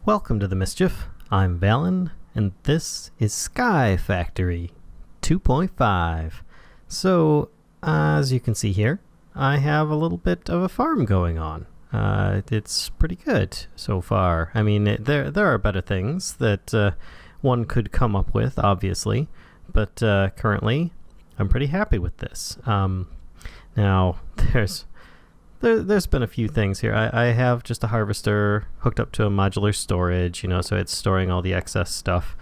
Welcome to the Mischief. I'm Valen, and this is Sky Factory 2.5. So, as you can see here, I have a little bit of a farm going on. It's pretty good so far. I mean, there are better things that one could come up with, obviously, but currently, I'm pretty happy with this. Now, there's been a few things here. I have just a harvester hooked up to a modular storage, so it's storing all the excess stuff.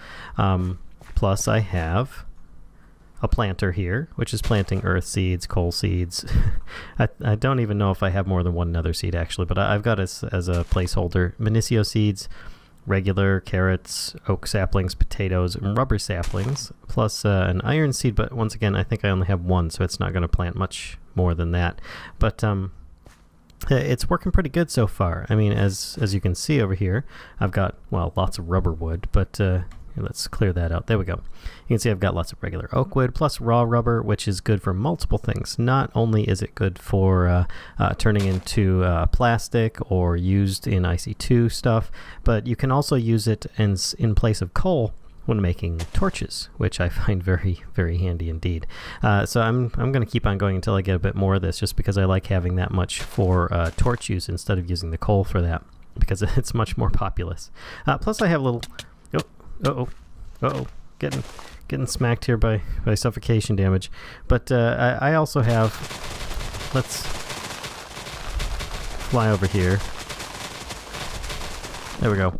Plus I have a planter here, which is planting earth seeds, coal seeds. I don't even know if I have more than one nether seed, actually, but I've got as a placeholder Minicio seeds, regular carrots, oak saplings, potatoes, and rubber saplings, plus an iron seed, but once again, I think I only have one, so it's not going to plant much more than that. But it's working pretty good so far. I mean, as you can see over here, I've got, well, lots of rubber wood, but here, let's clear that out. There we go. You can see I've got lots of regular oak wood plus raw rubber, which is good for multiple things. Not only is it good for turning into plastic or used in IC2 stuff, but you can also use it in place of coal when making torches, which I find very, very handy indeed. So I'm going to keep on going until I get a bit more of this, just because I like having that much for torch use instead of using the coal for that, because it's much more populous. Plus I have a little... Getting smacked here by suffocation damage. But I also have... Let's fly over here. There we go.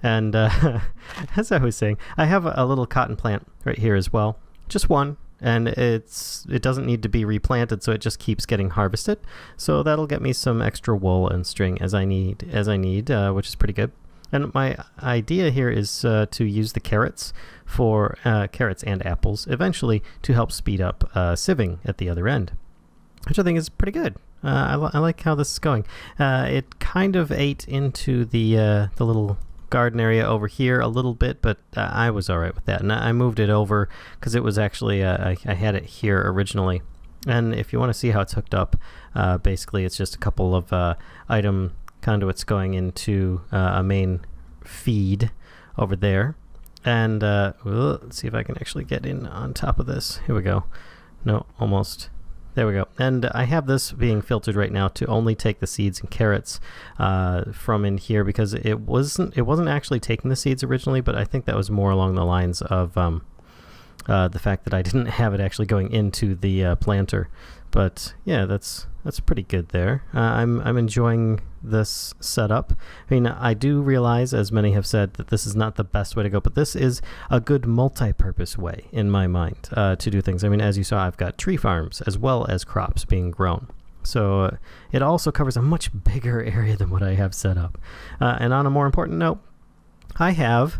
And as I was saying, I have a little cotton plant right here as well. Just one. And it doesn't need to be replanted, so it just keeps getting harvested. So that'll get me some extra wool and string as I need, which is pretty good. And my idea here is to use the carrots for carrots and apples eventually to help speed up sieving at the other end, which I think is pretty good. I like how this is going. It kind of ate into the little garden area over here a little bit, but I was all right with that. And I moved it over because it was actually I had it here originally. And if you want to see how it's hooked up, basically it's just a couple of item conduits going into a main feed over there. And let's see if I can actually get in on top of this. Here we go. No, almost. There we go. And I have this being filtered right now to only take the seeds and carrots from in here, because it wasn't actually taking the seeds originally, but I think that was more along the lines of the fact that I didn't have it actually going into the planter. But yeah, that's pretty good there. I'm enjoying this setup. I mean, I do realize, as many have said, that this is not the best way to go, but this is a good multi-purpose way in my mind to do things. I mean, as you saw, I've got tree farms as well as crops being grown. So it also covers a much bigger area than what I have set up. And on a more important note, I have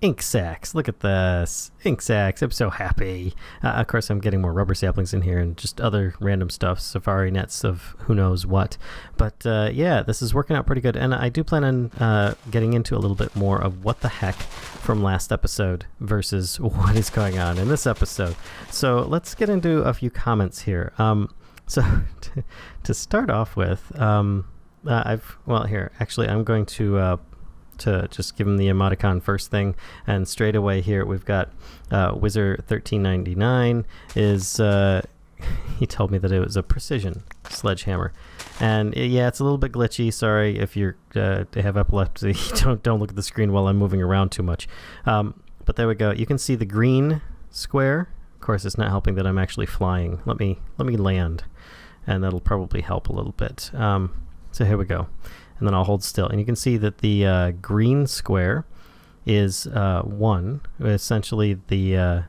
ink sacks. Look at this. Ink sacks. I'm so happy. Of course, I'm getting more rubber saplings in here and just other random stuff, safari nets of who knows what. But yeah, this is working out pretty good. And I do plan on getting into a little bit more of what the heck from last episode versus what is going on in this episode. So let's get into a few comments here. So to start off with, I'm going to just give him the emoticon first thing, and straight away here we've got Wizard 1399 is he told me that it was a precision sledgehammer, and yeah, it's a little bit glitchy. Sorry if you have epilepsy. don't look at the screen while I'm moving around too much. But there we go. You can see the green square. Of course, it's not helping that I'm actually flying. Let me land, and that'll probably help a little bit. So here we go. And then I'll hold still. And you can see that the green square is 1. Essentially well,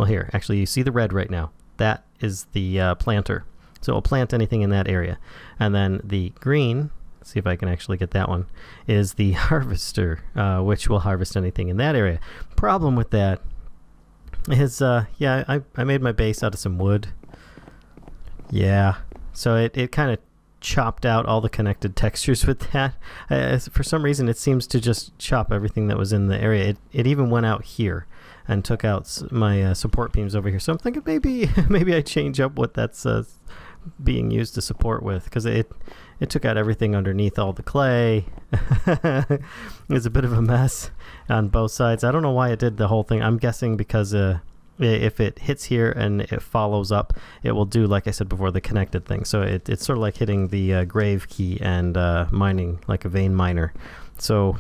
here, actually you see the red right now. That is the planter. So it'll plant anything in that area. And then the green, let's see if I can actually get that one, is the harvester, which will harvest anything in that area. Problem with that is, yeah, I made my base out of some wood. Yeah. So it kind of chopped out all the connected textures with that. For some reason, it seems to just chop everything that was in the area. It even went out here and took out my support beams over here. So I'm thinking maybe I change up what that's being used to support with, because it it took out everything underneath all the clay. It was a bit of a mess on both sides. I don't know why it did the whole thing. I'm guessing because if it hits here and it follows up, it will do, like I said before, the connected thing. So it's sort of like hitting the grave key and mining like a vein miner. So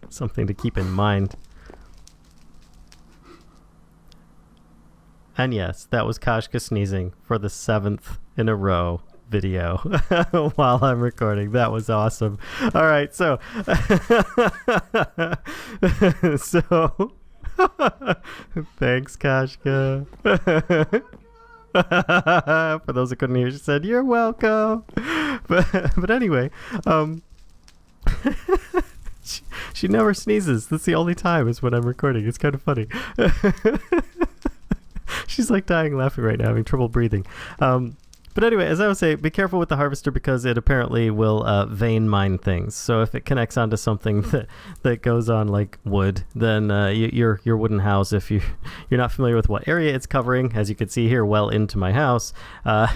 something to keep in mind. And yes, that was Kashka sneezing for the 7th in a row video while I'm recording. That was awesome. All right, so thanks, Kashka. For those that couldn't hear, she said, "You're welcome." But anyway, she never sneezes. That's the only time is when I'm recording. It's kind of funny. She's like dying laughing right now, having trouble breathing. But anyway, as I was saying, be careful with the harvester because it apparently will vein mine things. So if it connects onto something that goes on like wood, then your wooden house, if you're not familiar with what area it's covering, as you can see here, well into my house,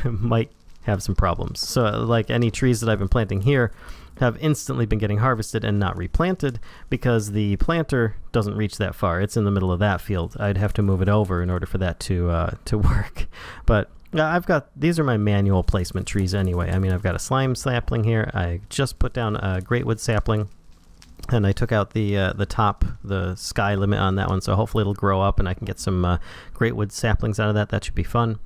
might have some problems. So like any trees that I've been planting here have instantly been getting harvested and not replanted because the planter doesn't reach that far. It's in the middle of that field. I'd have to move it over in order for that to work. But these are my manual placement trees anyway. I mean, I've got a slime sapling here. I just put down a greatwood sapling, and I took out the top, the sky limit on that one. So hopefully it'll grow up and I can get some greatwood saplings out of that. That should be fun.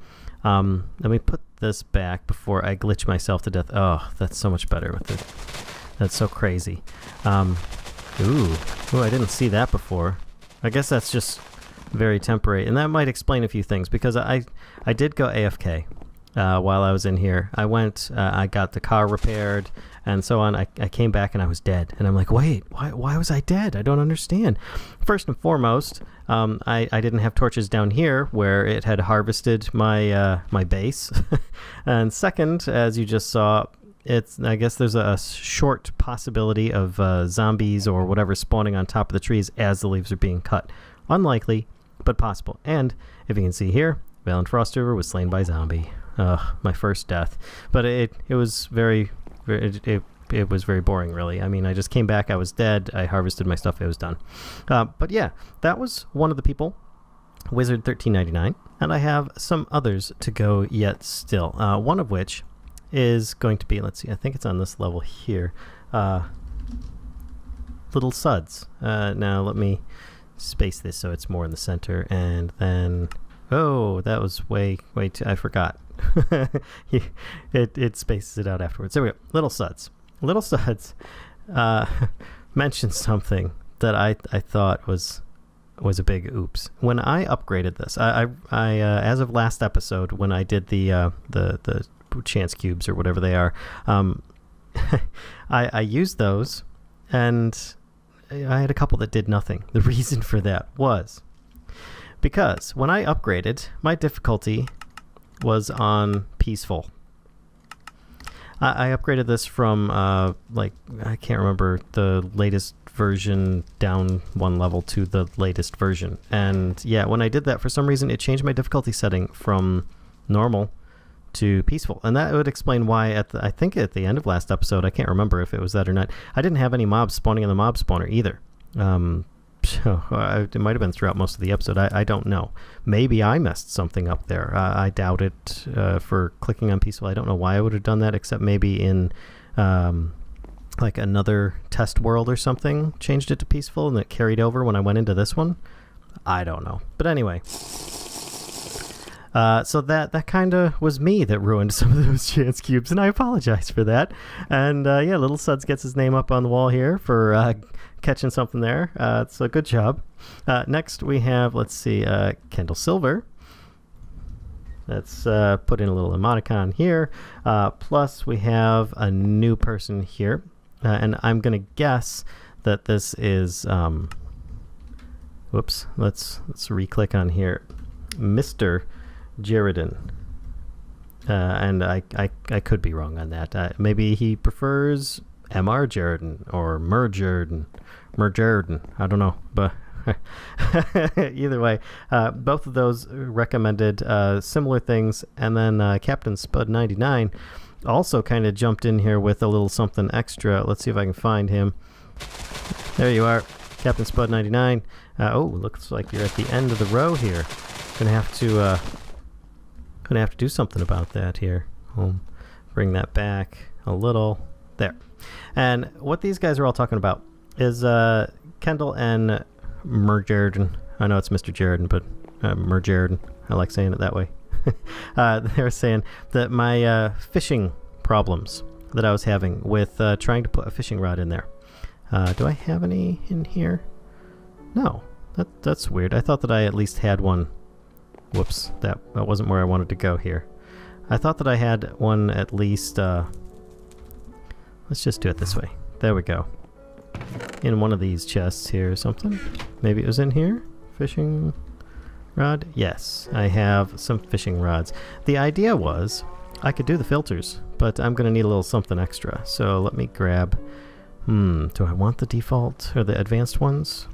Let me put this back before I glitch myself to death. Oh, that's so much better with it. That's so crazy. Ooh, I didn't see that before. I guess that's just very temporary, and that might explain a few things because I did go AFK while I was in here. I went, I got the car repaired and so on. I came back and I was dead, and I'm like, wait, why was I dead? I don't understand. First and foremost, I didn't have torches down here where it had harvested my my base. And second, as you just saw, I guess there's a short possibility of zombies or whatever spawning on top of the trees as the leaves are being cut. Unlikely, but possible. And if you can see here, Valen Frostriver was slain by zombie. My first death. But it was very it was very boring, really. I mean, I just came back, I was dead, I harvested my stuff, it was done. But yeah, that was one of the people, Wizard1399, and I have some others to go yet still. One of which is going to be, let's see, I think it's on this level here, Little Suds. Now let me space this so it's more in the center, and then, oh, that was way too, I forgot. It spaces it out afterwards. There we go. Little Suds. Little Suds mentioned something that I thought was a big oops. When I upgraded this, I as of last episode, when I did the chance cubes or whatever they are, I used those, and I had a couple that did nothing. The reason for that was because when I upgraded, my difficulty was on peaceful. I upgraded this from like, I can't remember the latest version down one level to the latest version, and yeah, when I did that, for some reason it changed my difficulty setting from normal to peaceful, and that would explain why I think at the end of last episode, I can't remember if it was that or not, I didn't have any mobs spawning in the mob spawner either. So it might have been throughout most of the episode. I don't know. Maybe I messed something up there. I doubt it for clicking on peaceful. I don't know why I would have done that, except maybe in like another test world or something, changed it to peaceful and it carried over when I went into this one. I don't know. But anyway. So that kind of was me that ruined some of those chance cubes, and I apologize for that. And yeah, Little Suds gets his name up on the wall here for catching something there. So good job. Next we have, let's see, Kendall Silver. Let's put in a little emoticon here. Plus we have a new person here, and I'm going to guess that this is, whoops, let's re-click on here, Mr. Jaredin. And I could be wrong on that. Maybe he prefers MR Jaredin or Mer Jaredin. I don't know, but either way, both of those recommended similar things. And then Captain Spud 99 also kind of jumped in here with a little something extra. Let's see if I can find him. There you are, Captain Spud 99. Oh, looks like you're at the end of the row here. Gonna have to do something about that here. Bring that back a little. There. And what these guys are all talking about is Kendall and Merjardin. I know it's Mr. Jaredin, but Merjardin. I like saying it that way. They were saying that my fishing problems that I was having with trying to put a fishing rod in there. Do I have any in here? No. That's weird. I thought that I at least had one. Whoops. That wasn't where I wanted to go here. I thought that I had one at least... let's just do it this way. There we go. In one of these chests here or something. Maybe it was in here? Fishing rod? Yes, I have some fishing rods. The idea was I could do the filters, but I'm going to need a little something extra. So let me grab... do I want the default or the advanced ones?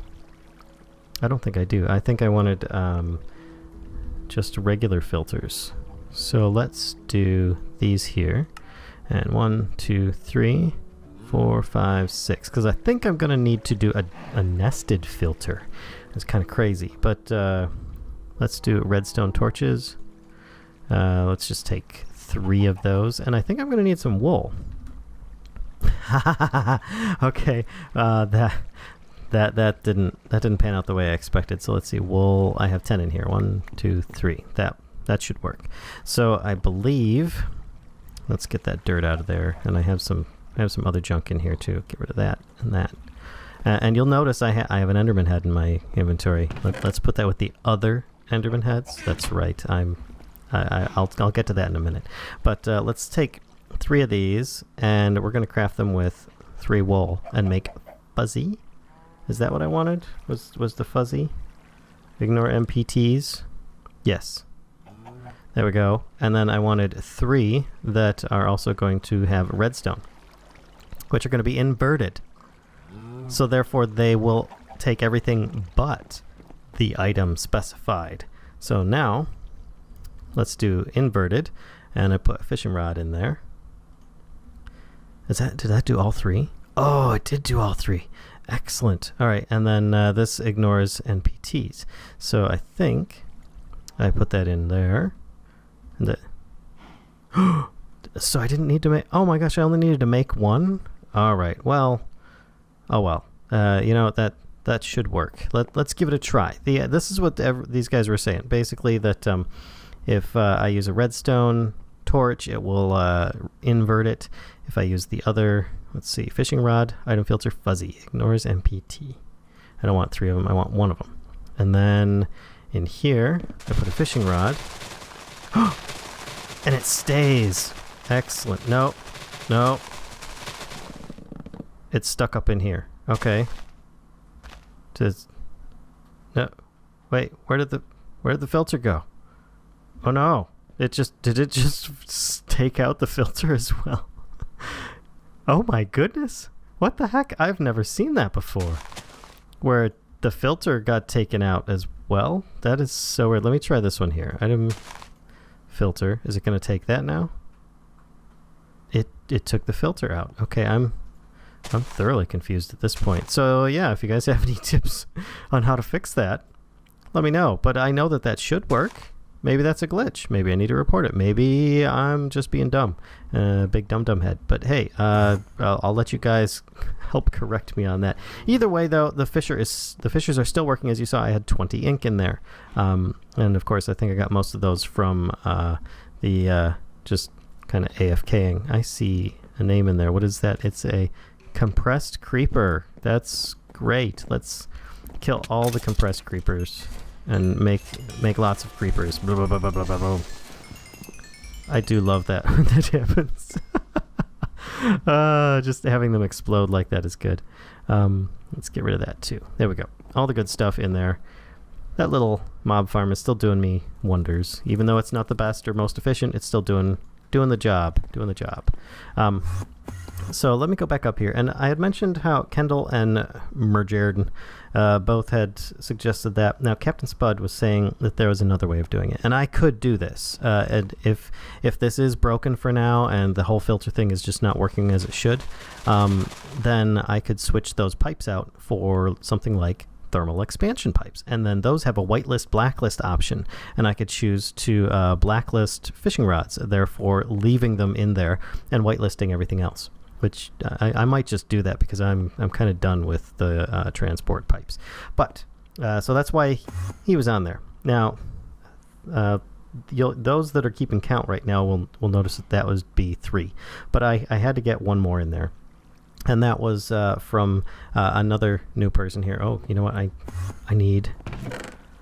I don't think I do. I think I wanted just regular filters. So let's do these here. And 1, 2, 3, 4, 5, 6. Because I think I'm going to need to do a nested filter. It's kind of crazy. But let's do redstone torches. Let's just take 3 of those. And I think I'm going to need some wool. Okay. That didn't pan out the way I expected. So let's see. Wool. I have 10 in here. 1, 2, 3. That should work. So I believe... Let's get that dirt out of there, and I have some other junk in here too. Get rid of that and that. And you'll notice I have an Enderman head in my inventory. Let's put that with the other Enderman heads. That's right. I'll get to that in a minute. But let's take 3 of these, and we're going to craft them with 3 wool and make fuzzy. Is that what I wanted? Was the fuzzy? Ignore MPTs. Yes. There we go. And then I wanted 3 that are also going to have redstone, which are going to be inverted. So therefore they will take everything but the item specified. So now let's do inverted, and I put a fishing rod in there. Did that do all 3? Oh, it did do all 3. Excellent. All right, and then this ignores NPTs. So I think I put that in there. So I didn't need to make... Oh my gosh, I only needed to make 1? Alright, well... Oh well. You know, that should work. Let's give it a try. This is what these guys were saying. Basically that if I use a redstone torch, it will invert it. If I use the other... Let's see. Fishing rod, item filter, fuzzy. Ignores MPT. I don't want 3 of them. I want 1 of them. And then in here, I put a fishing rod. And it stays. Excellent. No. It's stuck up in here. Okay. No. Wait, where did the filter go? Oh no. Did it just take out the filter as well? Oh my goodness. What the heck? I've never seen that before. Where the filter got taken out as well? That is so weird. Let me try this one here. Item filter. Is it going to take that now? It took the filter out. Okay, I'm thoroughly confused at this point. So yeah, if you guys have any tips on how to fix that, let me know. But I know that should work. Maybe that's a glitch. Maybe I need to report it. Maybe I'm just being dumb. Big dum-dum head. But hey, I'll let you guys help correct me on that. Either way, though, the fishers are still working. As you saw, I had 20 ink in there. And of course, I think I got most of those from the just kind of AFKing. I see a name in there. What is that? It's a compressed creeper. That's great. Let's kill all the compressed creepers and make lots of creepers. Blah, blah, blah, blah, blah, blah. I do love that when that happens. Just having them explode like that is good. Let's get rid of that too. There we go. All the good stuff in there. That little mob farm is still doing me wonders. Even though it's not the best or most efficient, it's still doing the job. So let me go back up here. And I had mentioned how Kendall and Merjerd both had suggested that. Now, Captain Spud was saying that there was another way of doing it. And I could do this. And if this is broken for now and the whole filter thing is just not working as it should, then I could switch those pipes out for something like thermal expansion pipes. And then those have a whitelist, blacklist option. And I could choose to blacklist fishing rods, therefore leaving them in there and whitelisting everything else. Which I might just do that because I'm kind of done with the transport pipes. But so that's why he was on there. Now, those that are keeping count right now will notice that was B3. But I had to get one more in there, and that was from another new person here. Oh, you know what? I need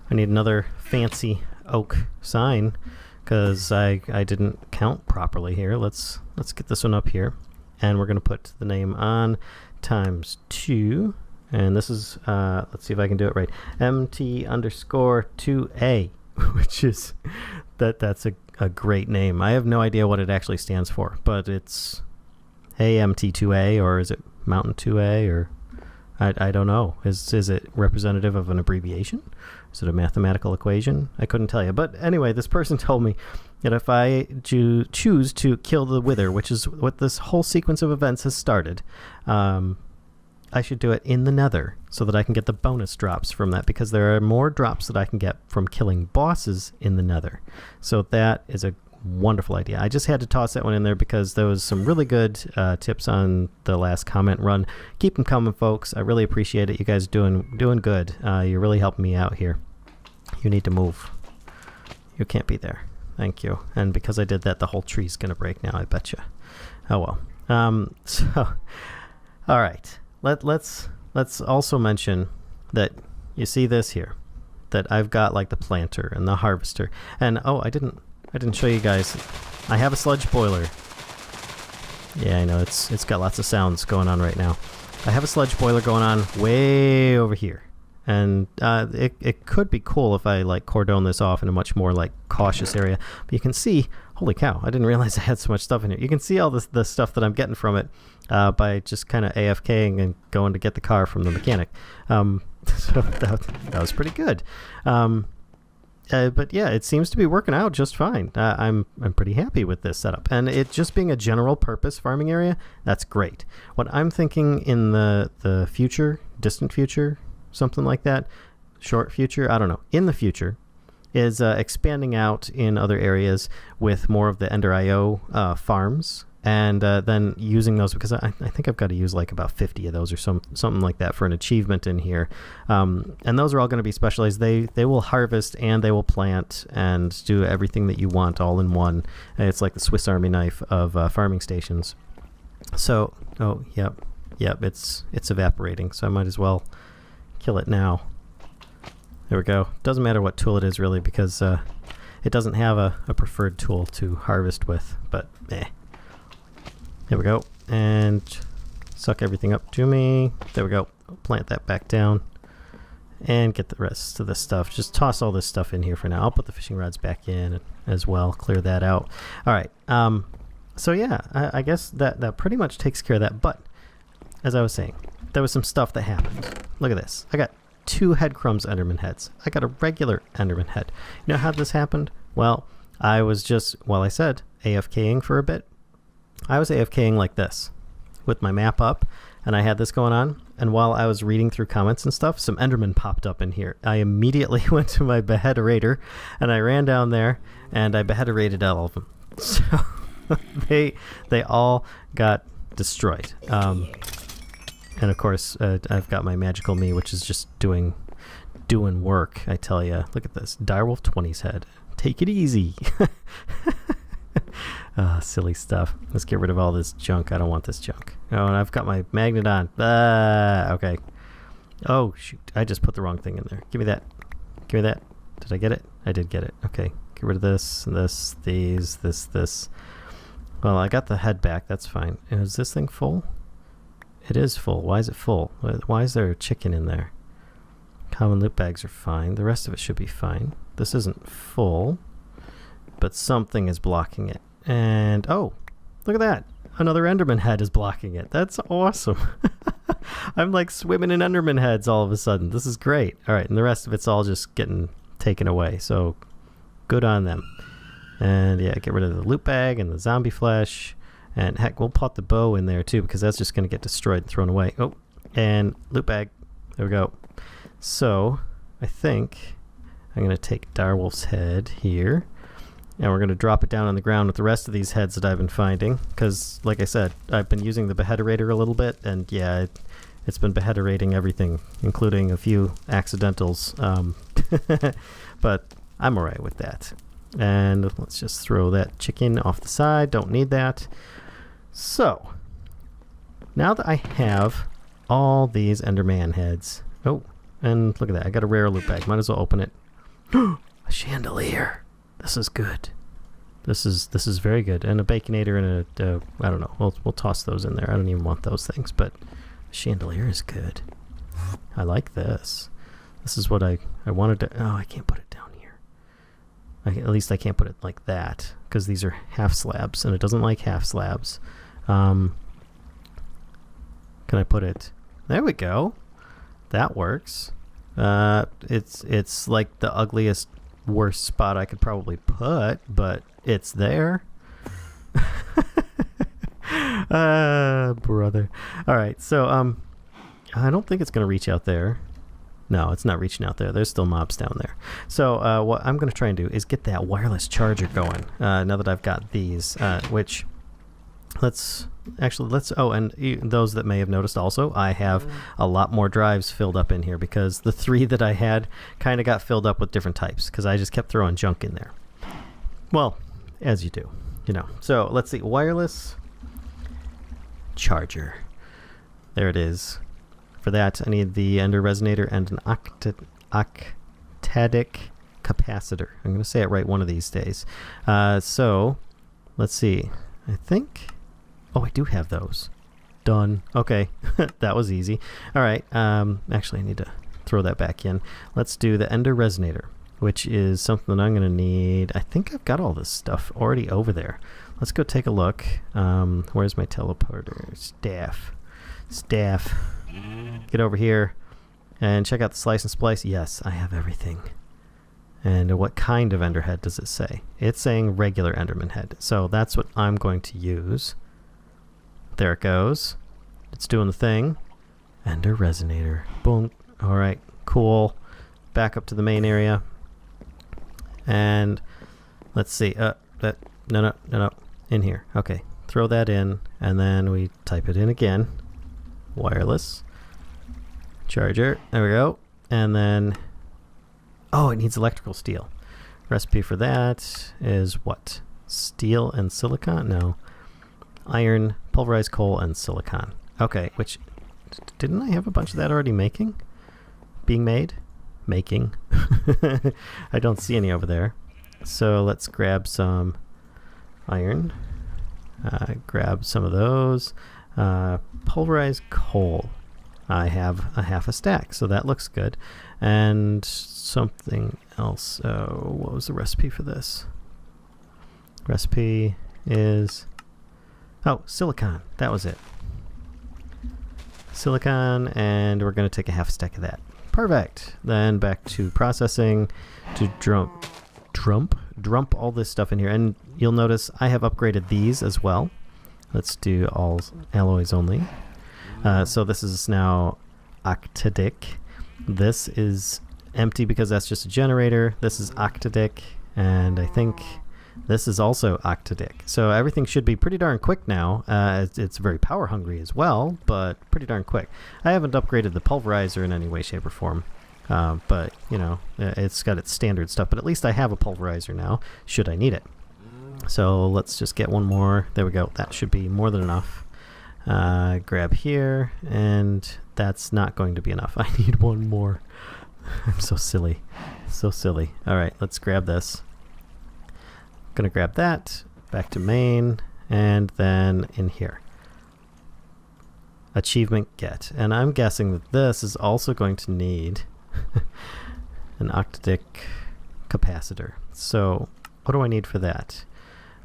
another fancy oak sign because I didn't count properly here. Let's get this one up here. And we're going to put the name on ×2. And this is, let's see if I can do it right, MT_2A, which is, that's a great name. I have no idea what it actually stands for, but it's, hey, MT2A, or is it Mountain 2A, or I don't know. Is it representative of an abbreviation? Is it a mathematical equation? I couldn't tell you. But anyway, this person told me that if I choose to kill the Wither, which is what this whole sequence of events has started, I should do it in the Nether so that I can get the bonus drops from that, because there are more drops that I can get from killing bosses in the Nether. So that is a wonderful idea. I just had to toss that one in there because there was some really good tips on the last comment run. Keep them coming, folks. I really appreciate it. You guys doing good. You're really helping me out here. You need to move. You can't be there. Thank you. And because I did that, the whole tree's gonna break now, I bet you. Oh well. So all right. Let's also mention that you see this here, that I've got like the planter and the harvester. And oh, I didn't show you guys. I have a sludge boiler. Yeah, I know it's got lots of sounds going on right now. I have a sludge boiler going on way over here, and it could be cool if I like cordon this off in a much more like cautious area. But you can see, holy cow! I didn't realize I had so much stuff in here. You can see all the stuff that I'm getting from it by just kind of AFKing and going to get the car from the mechanic. So that was pretty good. But yeah, it seems to be working out just fine. I'm pretty happy with this setup. And it just being a general purpose farming area, that's great. What I'm thinking in the future, distant future, something like that, short future, I don't know, in the future, is expanding out in other areas with more of the Ender IO farms. And then using those, because I think I've got to use like about 50 of those or something like that for an achievement in here. And those are all going to be specialized. They will harvest and they will plant and do everything that you want all in one. And it's like the Swiss Army knife of farming stations. So, oh, yep, it's evaporating. So I might as well kill it now. There we go. Doesn't matter what tool it is really, because it doesn't have a preferred tool to harvest with, but eh. There we go, and suck everything up to me. There we go. Plant that back down and get the rest of this stuff. Just toss all this stuff in here for now. I'll put the fishing rods back in as well, clear that out. All right, so yeah, I guess that pretty much takes care of that. But as I was saying, there was some stuff that happened. Look at this. I got 2 Headcrumbs Enderman heads. I got a regular Enderman head. You know how this happened? Well, I was just, well, I said AFKing for a bit. I was AFKing like this with my map up, and I had this going on, and while I was reading through comments and stuff, some Endermen popped up in here. I immediately went to my beheaderator, and I ran down there, and I beheaderated all of them. So they all got destroyed. And of course, I've got my magical me, which is just doing work, I tell you. Look at this. Direwolf 20's head. Take it easy. Silly stuff. Let's get rid of all this junk. I don't want this junk. Oh, and I've got my magnet on. Okay. Oh, shoot. I just put the wrong thing in there. Give me that. Give me that. Did I get it? I did get it. Okay. Get rid of this, this. Well, I got the head back. That's fine. Is this thing full? It is full. Why is it full? Why is there a chicken in there? Common loot bags are fine. The rest of it should be fine. This isn't full, but something is blocking it. And, oh, look at that. another Enderman head is blocking it. That's awesome. I'm like swimming in Enderman heads all of a sudden. This is great. All right, and the rest of it's all just getting taken away. So good on them. And yeah, get rid of the loot bag and the zombie flesh. And heck, we'll put the bow in there too, because that's just going to get destroyed and thrown away. Oh, and loot bag. There we go. So I think I'm going to take Direwolf's head here. And we're going to drop it down on the ground with the rest of these heads that I've been finding. Because, like I said, I've been using the Beheaderator a little bit. And yeah, it's been Beheaderating everything, including a few accidentals. But I'm alright with that. And let's just throw that chicken off the side. Don't need that. So, now that I have all these Enderman heads. Oh, and look at that. I got a rare loot bag. Might as well open it. A chandelier. This is good. This is very good. And a baconator and a I don't know. We'll toss those in there. I don't even want those things, but a chandelier is good. I like this. This is what I wanted to. Oh, I can't put it down here. At least I can't put it like that because these are half slabs and it doesn't like half slabs. Can I put it? There we go. That works. It's like the ugliest, worst spot I could probably put, but it's there. Brother. All right, so I don't think it's gonna reach out there. No, it's not reaching out there. There's still mobs down there. So what I'm gonna try and do is get that wireless charger going. Now that I've got these, which let's oh, and those that may have noticed also, I have a lot more drives filled up in here because the 3 that I had kind of got filled up with different types because I just kept throwing junk in there. Well, as you do, you know. So let's see, wireless charger. There it is. For that, I need the Ender Resonator and an octadic capacitor. I'm going to say it right one of these days. So let's see. I think... Oh, I do have those. Done. Okay. That was easy. All right. Actually, I need to throw that back in. Let's do the Ender Resonator, which is something that I'm going to need. I think I've got all this stuff already over there. Let's go take a look. Where's my teleporter? Staff. Get over here and check out the slice and splice. Yes, I have everything. And what kind of Ender head does it say? It's saying regular Enderman head. So that's what I'm going to use. There it goes. It's doing the thing. Ender Resonator. Boom. All right. Cool. Back up to the main area. And let's see. No. In here. Okay. Throw that in. And then we type it in again. Wireless. Charger. There we go. And then... Oh, it needs electrical steel. Recipe for that is what? Steel and silicon? No. Iron, pulverized coal, and silicon. Okay, which... Didn't I have a bunch of that already making? Being made? Making. I don't see any over there. So let's grab some iron. Grab some of those. Pulverized coal. I have a half a stack, so that looks good. And something else. What was the recipe for this? Recipe is... Oh, silicon. That was it. Silicon, and we're going to take a half stack of that. Perfect. Then back to processing to dump all this stuff in here. And you'll notice I have upgraded these as well. Let's do all alloys only. So this is now octadic. This is empty because that's just a generator. This is octadic, and I think this is also octadic. So everything should be pretty darn quick now. It's very power hungry as well, but pretty darn quick. I haven't upgraded the pulverizer in any way, shape, or form. But, you know, it's got its standard stuff. But at least I have a pulverizer now, should I need it. So let's just get one more. There we go. That should be more than enough. Grab here, and that's not going to be enough. I need one more. I'm so silly. So silly. Alright, let's grab this. Gonna grab that, back to main, and then in here. Achievement get. And I'm guessing that this is also going to need an octadic capacitor. So what do I need for that?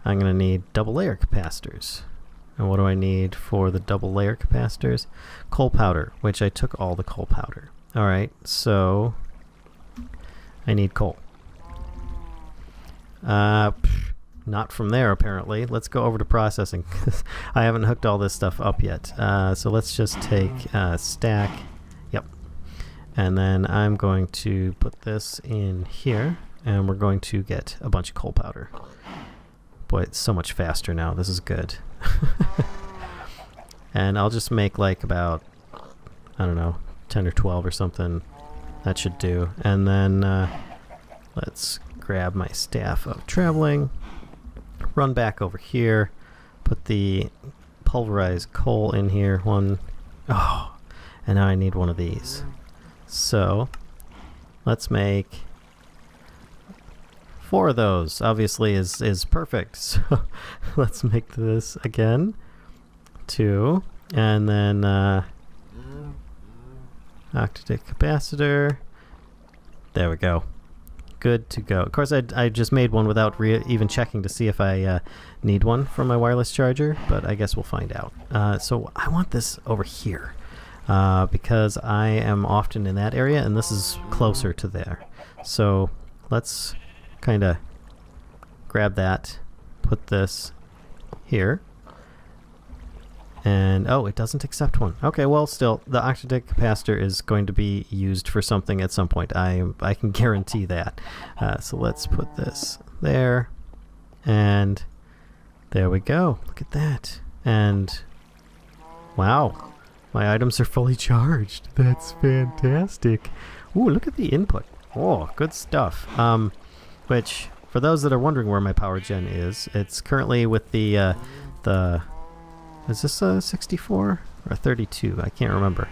I'm going to need double layer capacitors. And what do I need for the double layer capacitors? Coal powder, which I took all the coal powder. All right, so I need coal. Not from there, apparently. Let's go over to processing. I haven't hooked all this stuff up yet. So let's just take stack. Yep. And then I'm going to put this in here, and we're going to get a bunch of coal powder. Boy, it's so much faster now. This is good. And I'll just make like about, I don't know, 10 or 12 or something. That should do. And then let's grab my staff of traveling, run back over here, put the pulverized coal in here. And now I need one of these. So let's make 4 of those. Obviously is perfect. So let's make this again. 2, and then octadic capacitor. There we go. Good to go. Of course, I just made one without even checking to see if I need one for my wireless charger, but I guess we'll find out. So I want this over here because I am often in that area, and this is closer to there. So let's kind of grab that, put this here. And, oh, it doesn't accept one. Okay, well, still, the octadic capacitor is going to be used for something at some point. I can guarantee that. So let's put this there. And there we go. Look at that. And, wow, my items are fully charged. That's fantastic. Ooh, look at the input. Oh, good stuff. Which, for those that are wondering where my power gen is, it's currently with the is this a 64 or 32? I can't remember.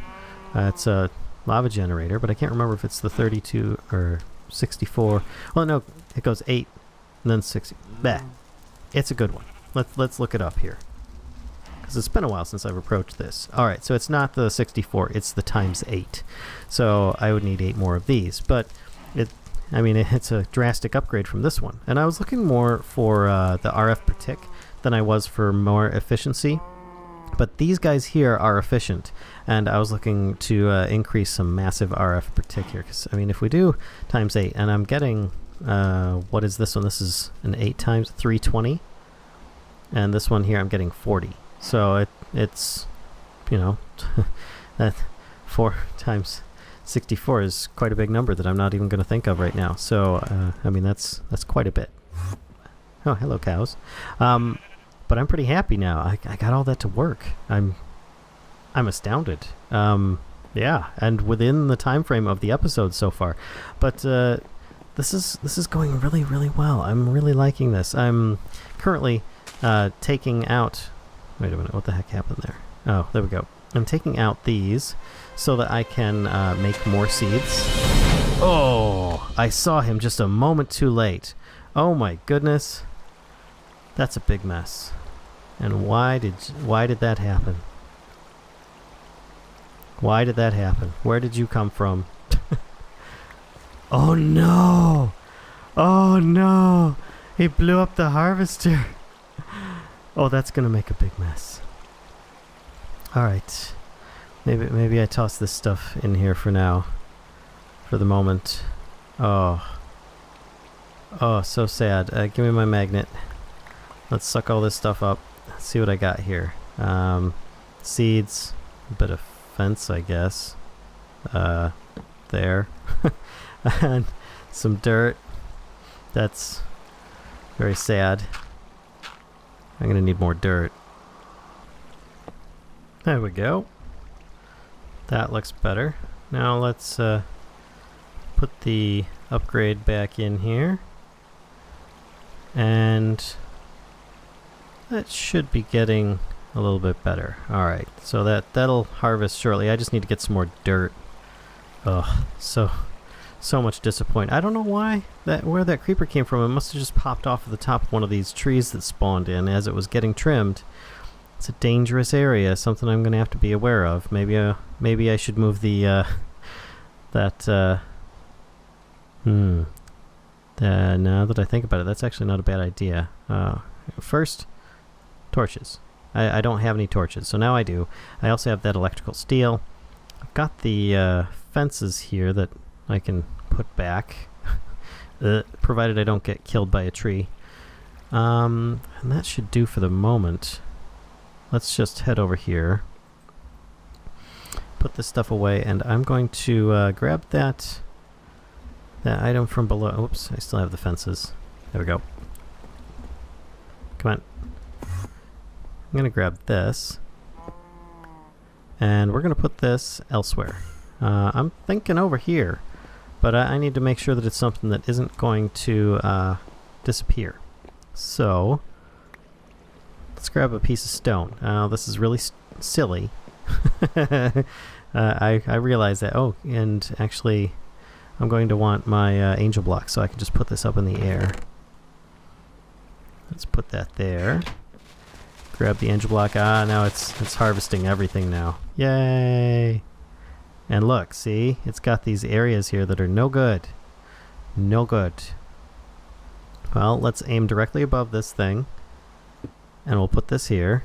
It's a lava generator, but I can't remember if it's the 32 or 64. Well, no, it goes 8 and then 60. Bah. It's a good one. Let's look it up here, because it's been a while since I've approached this. All right, so it's not the 64, it's the times 8. So I would need 8 more of these, but it's a drastic upgrade from this one. And I was looking more for the RF per tick than I was for more efficiency. But these guys here are efficient, and I was looking to increase some massive RF per tick here. Because, if we do times 8, and I'm getting, what is this one? This is an 8 times 320. And this one here I'm getting 40. So it's, that 4 times 64 is quite a big number that I'm not even going to think of right now. So, that's quite a bit. Oh, hello, cows. But I'm pretty happy now. I got all that to work. I'm astounded. Yeah, and within the time frame of the episode so far. But this is going really, really well. I'm really liking this. I'm currently taking out... Wait a minute, what the heck happened there? Oh, there we go. I'm taking out these so that I can make more seeds. Oh, I saw him just a moment too late. Oh my goodness. That's a big mess. And why did that happen? Why did that happen? Where did you come from? Oh no! Oh no! He blew up the harvester. Oh, that's gonna make a big mess. Alright. Maybe I toss this stuff in here for now. For the moment. Oh. Oh, so sad. Give me my magnet. Let's suck all this stuff up. Let's see what I got here. Seeds. A bit of fence, I guess. There. And some dirt. That's very sad. I'm gonna need more dirt. There we go. That looks better. Now let's put the upgrade back in here. And that should be getting a little bit better. Alright, so that'll harvest shortly. I just need to get some more dirt. Ugh, so much disappointment. I don't know why where that creeper came from. It must have just popped off of the top of one of these trees that spawned in as it was getting trimmed. It's a dangerous area, something I'm going to have to be aware of. Maybe I should move the now that I think about it, that's actually not a bad idea. First, torches. I don't have any torches, so now I do. I also have that electrical steel. I've got the fences here that I can put back, provided I don't get killed by a tree. And that should do for the moment. Let's just head over here. Put this stuff away, and I'm going to grab that item from below. Oops, I still have the fences. There we go. Come on. I'm going to grab this, and we're going to put this elsewhere. I'm thinking over here, but I need to make sure that it's something that isn't going to disappear. So, let's grab a piece of stone. This is really silly. I realize that. Oh, and actually, I'm going to want my angel block, so I can just put this up in the air. Let's put that there. Grab the angel block. Now it's harvesting everything now. Yay! And look, see? It's got these areas here that are no good. No good. Well, let's aim directly above this thing. And we'll put this here.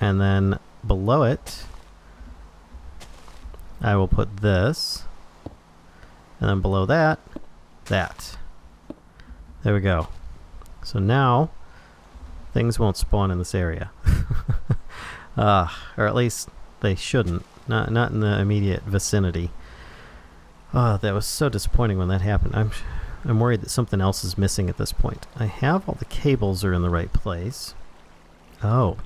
And then below it, I will put this. And then below that, that. There we go. So now, things won't spawn in this area. Or at least they shouldn't. Not in the immediate vicinity. Oh, that was so disappointing when that happened. I'm worried that something else is missing at this point. I have all the cables are in the right place. Oh.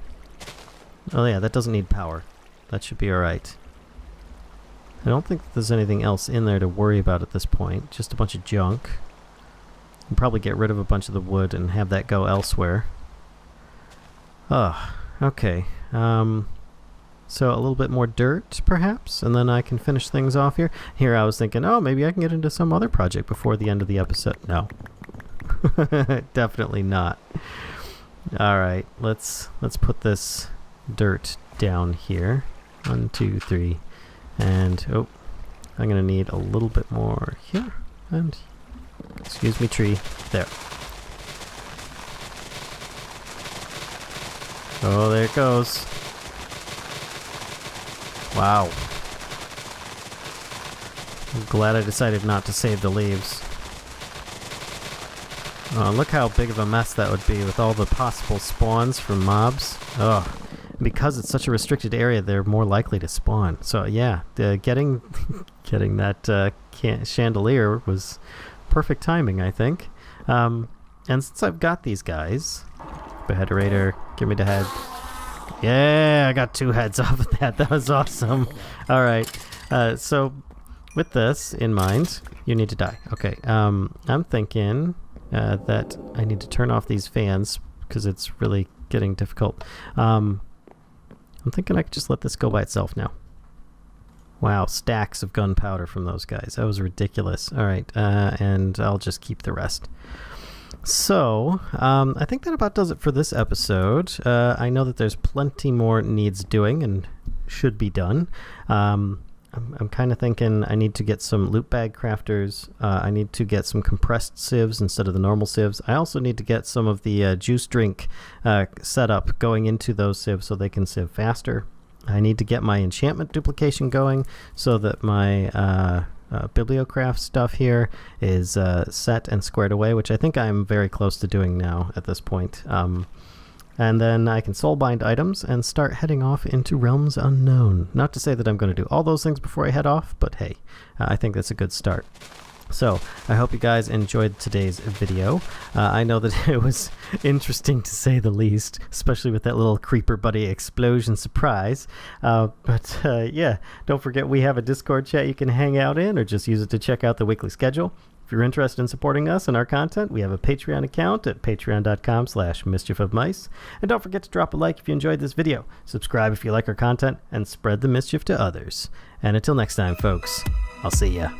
Oh yeah, that doesn't need power. That should be alright. I don't think there's anything else in there to worry about at this point. Just a bunch of junk. I'll probably get rid of a bunch of the wood and have that go elsewhere. Oh, okay. So a little bit more dirt, perhaps, and then I can finish things off here. Here I was thinking, oh, maybe I can get into some other project before the end of the episode. No. Definitely not. Alright, let's put this dirt down here. 1, 2, 3. And, oh, I'm going to need a little bit more here. And, excuse me, tree. There. Oh, there it goes. Wow. I'm glad I decided not to save the leaves. Oh, look how big of a mess that would be with all the possible spawns from mobs. Oh, because it's such a restricted area, they're more likely to spawn. So yeah, getting that chandelier was perfect timing, I think. And since I've got these guys, Behederator, give me the head. Yeah, I got 2 heads off of that. That was awesome. All right. So with this in mind, you need to die. Okay. I'm thinking that I need to turn off these fans because it's really getting difficult. I'm thinking I could just let this go by itself now. Wow, stacks of gunpowder from those guys. That was ridiculous. All right, and I'll just keep the rest. So, I think that about does it for this episode. I know that there's plenty more needs doing and should be done. I'm kind of thinking I need to get some loot bag crafters. I need to get some compressed sieves instead of the normal sieves. I also need to get some of the juice drink setup going into those sieves so they can sieve faster. I need to get my enchantment duplication going so that my bibliocraft stuff here is set and squared away, which I think I'm very close to doing now at this point. And then I can soulbind items and start heading off into realms unknown. Not to say that I'm going to do all those things before I head off, but hey, I think that's a good start. So, I hope you guys enjoyed today's video. I know that it was interesting to say the least, especially with that little creeper buddy explosion surprise. But yeah, don't forget we have a Discord chat you can hang out in, or just use it to check out the weekly schedule. If you're interested in supporting us and our content, we have a Patreon account at patreon.com/mischiefofmice. And don't forget to drop a like if you enjoyed this video, subscribe if you like our content, and spread the mischief to others. And until next time, folks, I'll see ya.